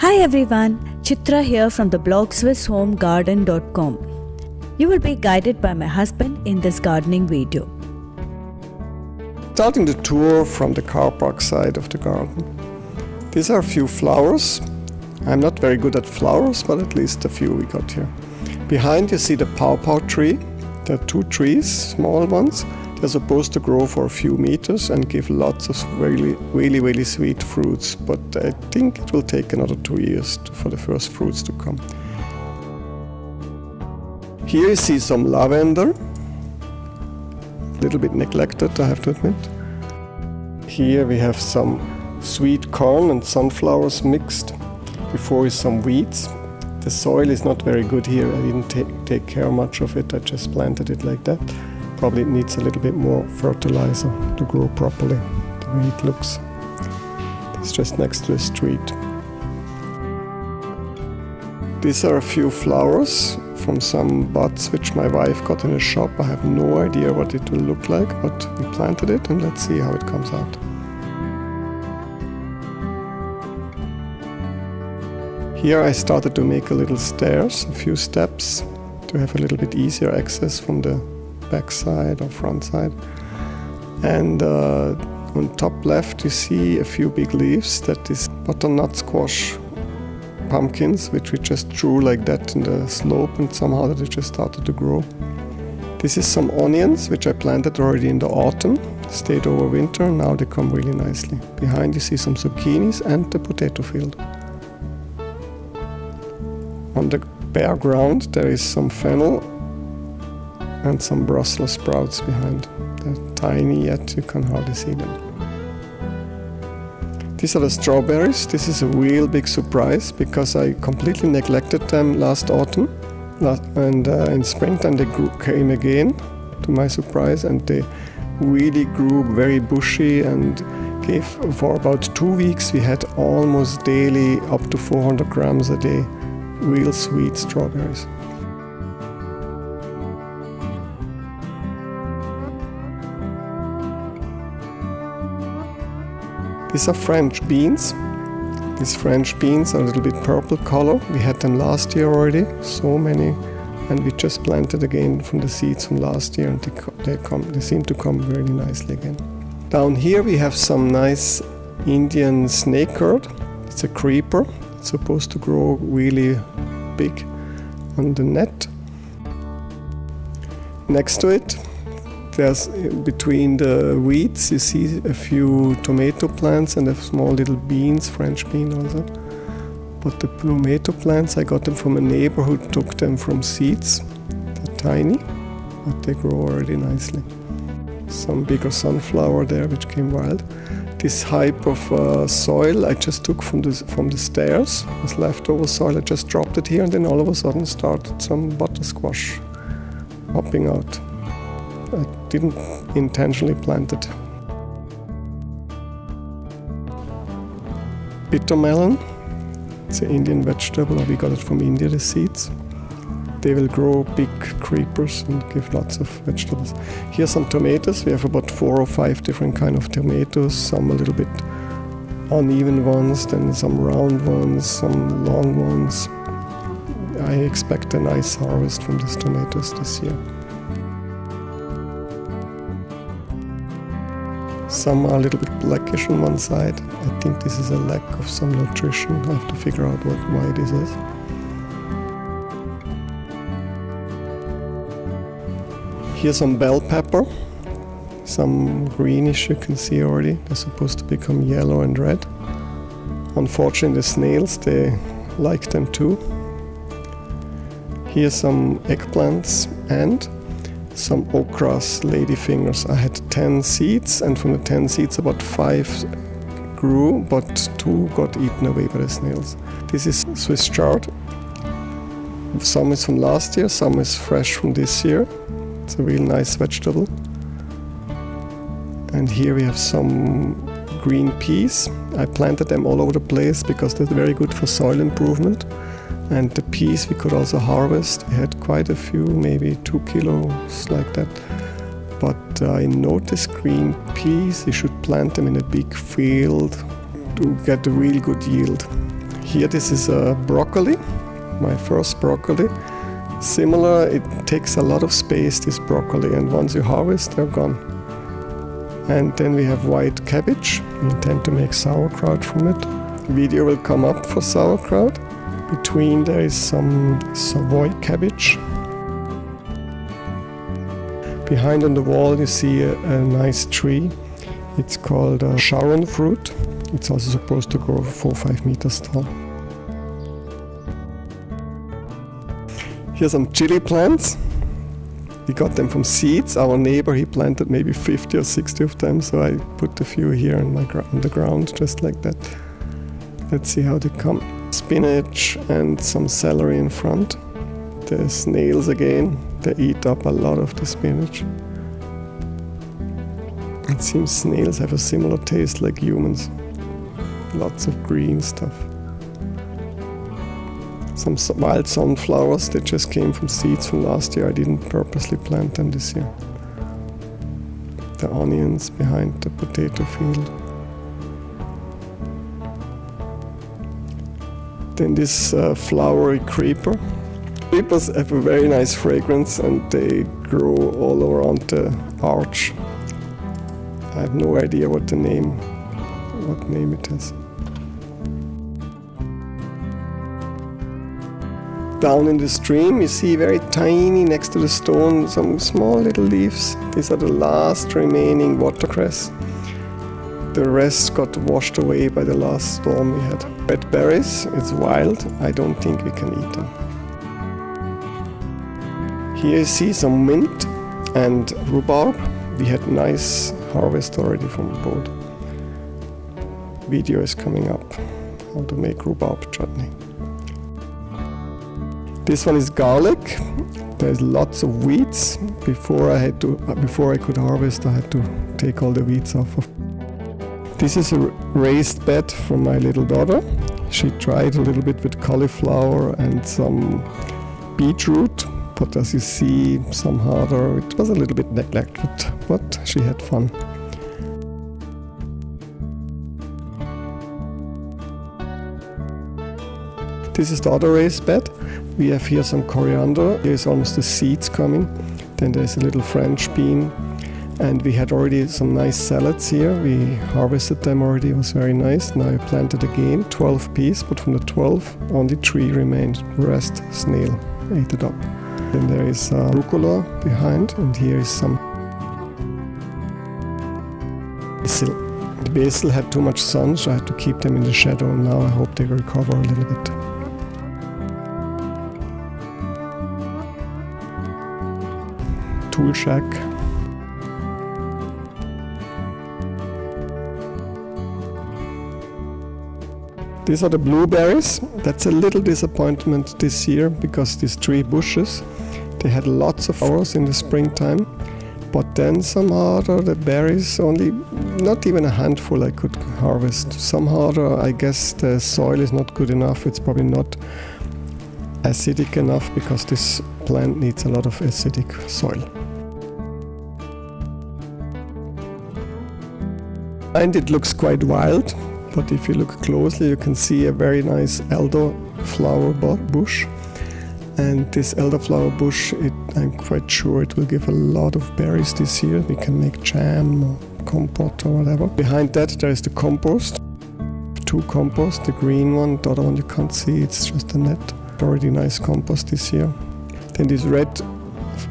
Hi everyone, Chitra here from the blog SwissHomeGarden.com. You will be guided by my husband in this gardening video. Starting the tour from the Carpark side of the garden. These are a few flowers. I'm not very good at flowers, but at least a few we got here. Behind you see the pawpaw tree. There are two trees, small ones. They're supposed to grow for a few meters and give lots of really sweet fruits, but I think it will take another 2 years for the first fruits to come. Here you see some lavender, a little bit neglected, I have to admit. Here we have some sweet corn and sunflowers mixed. Before is some weeds. The soil is not very good here. I didn't take care much of it. I just planted it like that. Probably it needs a little bit more fertilizer to grow properly, the way it looks. It's just next to the street. These are a few flowers from some buds which my wife got in a shop. I have no idea what it will look like, but we planted it and let's see how it comes out. Here I started to make a little stairs, a few steps, to have a little bit easier access from the back side or front side. And on top left you see a few big leaves. That is butternut squash pumpkins, which we just drew like that in the slope, and somehow they just started to grow. This is some onions which I planted already in the autumn, stayed over winter, and now they come really nicely. Behind you see some zucchinis and the potato field. On the bare ground there is some fennel and some Brussels sprouts behind. They're tiny yet, you can hardly see them. These are the strawberries. This is a real big surprise because I completely neglected them last autumn. And in springtime they came again, to my surprise, and they really grew very bushy and gave, for about 2 weeks we had almost daily up to 400 grams a day, real sweet strawberries. These are French beans. These French beans are a little bit purple color. We had them last year already, so many, and we just planted again from the seeds from last year, and they seem to come really nicely again. Down here we have some nice Indian snake gourd. It's a creeper. It's supposed to grow really big on the net. Next to it, there's between the weeds, you see a few tomato plants and a small little beans, French bean also. But the tomato plants, I got them from a neighbor who took them from seeds. They're tiny, but they grow already nicely. Some bigger sunflower there, which came wild. This type of soil I just took from the stairs. It was leftover soil. I just dropped it here, and then all of a sudden started some butter squash popping out. I didn't intentionally plant it. Bitter melon. It's an Indian vegetable. We got it from India, the seeds. They will grow big creepers and give lots of vegetables. Here are some tomatoes. We have about 4 or 5 different kinds of tomatoes. Some a little bit uneven ones, then some round ones, some long ones. I expect a nice harvest from these tomatoes this year. Some are a little bit blackish on one side. I think this is a lack of some nutrition. I have to figure out why this is. Here's some bell pepper. Some greenish you can see already. They're supposed to become yellow and red. Unfortunately the snails, they like them too. Here's some eggplants and some okras, ladyfingers. I had 10 seeds, and from the 10 seeds about 5 grew, but 2 got eaten away by the snails. This is Swiss chard. Some is from last year, some is fresh from this year. It's a real nice vegetable. And here we have some green peas. I planted them all over the place because they're very good for soil improvement. And the peas we could also harvest. We had quite a few, maybe 2 kilos like that. But I noticed green peas, you should plant them in a big field to get a real good yield. Here this is broccoli, my first broccoli. Similar, it takes a lot of space, this broccoli, and once you harvest, they're gone. And then we have white cabbage. We intend to make sauerkraut from it. Video will come up for sauerkraut. Between there is some Savoy cabbage. Behind on the wall you see a nice tree. It's called Sharon fruit. It's also supposed to grow 4 or 5 meters tall. Here's some chili plants. We got them from seeds. Our neighbor, he planted maybe 50 or 60 of them, so I put a few here on the ground, just like that. Let's see how they come. Spinach and some celery in front. The snails again, they eat up a lot of the spinach. It seems snails have a similar taste like humans. Lots of green stuff. Some wild sunflowers that just came from seeds from last year. I didn't purposely plant them this year. The onions behind the potato field. Then this flowery creeper. Creepers have a very nice fragrance and they grow all around the arch. I have no idea what name it has. Down in the stream you see very tiny, next to the stone, some small little leaves. These are the last remaining watercress. The rest got washed away by the last storm we had. Red berries, it's wild, I don't think we can eat them. Here you see some mint and rhubarb. We had nice harvest already from both. Video is coming up, how to make rhubarb chutney. This one is garlic. There's lots of weeds. Before I could harvest, I had to take all the weeds off of. This is a raised bed from my little daughter. She tried a little bit with cauliflower and some beetroot, but as you see, some harder. It was a little bit neglected, but she had fun. This is the other raised bed. We have here some coriander. Here's almost the seeds coming. Then there's a little French bean. And we had already some nice salads here. We harvested them already, it was very nice. Now I planted again, 12 pieces, but from the 12, only 3 remained. The rest, snail ate it up. Then there is rucola behind, and here is some basil. The basil had too much sun, so I had to keep them in the shadow. Now I hope they recover a little bit. Tool shack. These are the blueberries. That's a little disappointment this year because these 3 bushes, they had lots of flowers in the springtime, but then somehow the berries, only not even a handful I could harvest. Somehow I guess the soil is not good enough. It's probably not acidic enough because this plant needs a lot of acidic soil. And it looks quite wild, but if you look closely you can see a very nice elderflower bush. And this elderflower bush, I'm quite sure it will give a lot of berries this year. We can make jam or compote or whatever. Behind that there is the compost. 2 compost, the green one, the other one you can't see, it's just a net. Already nice compost this year. Then these red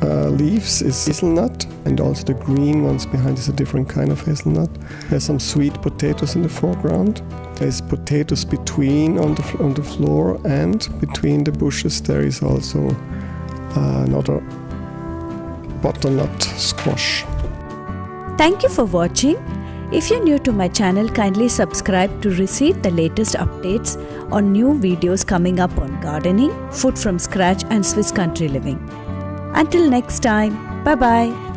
leaves is hazelnut, and also the green ones behind is a different kind of hazelnut. There's some sweet potatoes in the foreground. There's potatoes between on the floor, and between the bushes there is also another butternut squash. Thank you for watching. If you're new to my channel, kindly subscribe to receive the latest updates on new videos coming up on gardening, food from scratch and Swiss country living. Until next time, bye-bye.